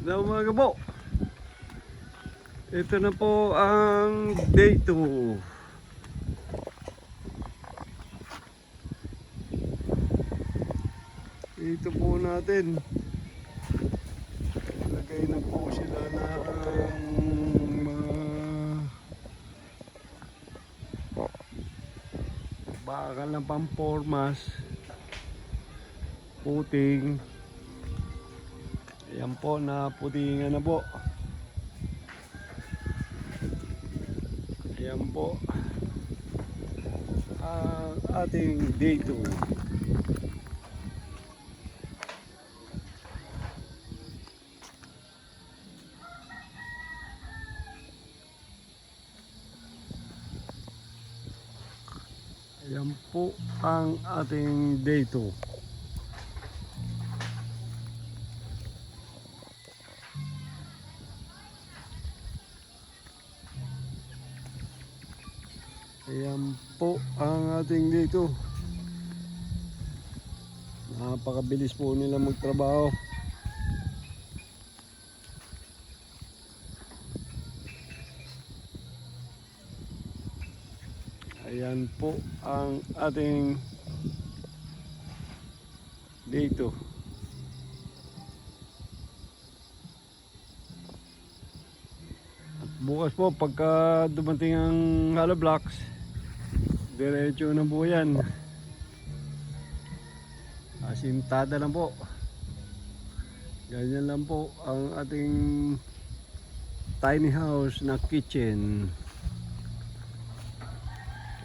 Na umaga po. Ito na po ang day 2. Ito po natin. Lagay na po sila ng mga bakal na pampormas, puting. Ayan po, naputingan na po. Ayan po ang ating day 2. Ayan po ang ating day 2. Ayan po ang ating dito. Napakabilis po nila magtrabaho. Ayan po ang ating dito. At bukas po pagka dumating ang hollow blocks, diretso na po yan. Asintada lang po. Ganyan lang po ang ating tiny house na kitchen.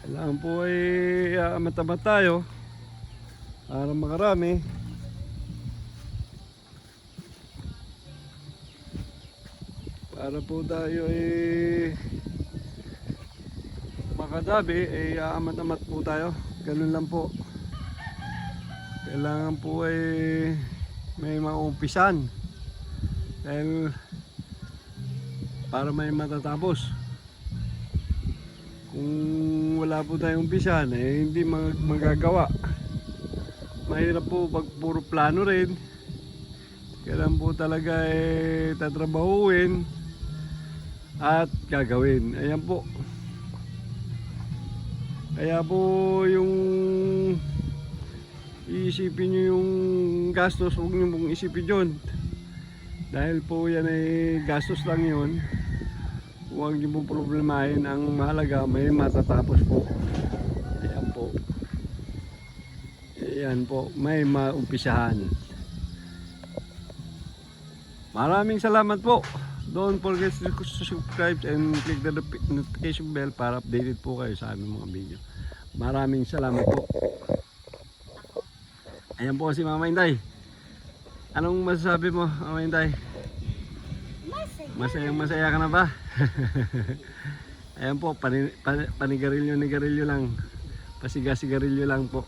Kailangan po ay matamat tayo para makarami. Para po tayo ay makadabi ay aamat-amat po tayo. Ganun lang po. Kailangan po ay may maumpisan dahil para may matatapos. Kung wala po tayong umpisan eh hindi magagawa. Mahirap po pag puro plano rin. Kailangan po talaga eh tatrabahuin at gagawin. Ayan po. Kaya po yung iisipin nyo yung gastos, huwag nyo pong isipin yun. Dahil po yan ay gastos lang yun. Huwag nyo pong problemahin. Ang mahalaga may matatapos po. Ayan po. Ayan po. May maumpisahan. Maraming salamat po. Don't forget to subscribe and click the notification bell para updated po kayo sa aming mga video. Maraming salamat po. Ayan po si Mama Inday. Anong masasabi mo, Mama Inday? Masaya ka na ba? Ayan po, panigarilyo lang. Pasiga-sigarilyo lang po.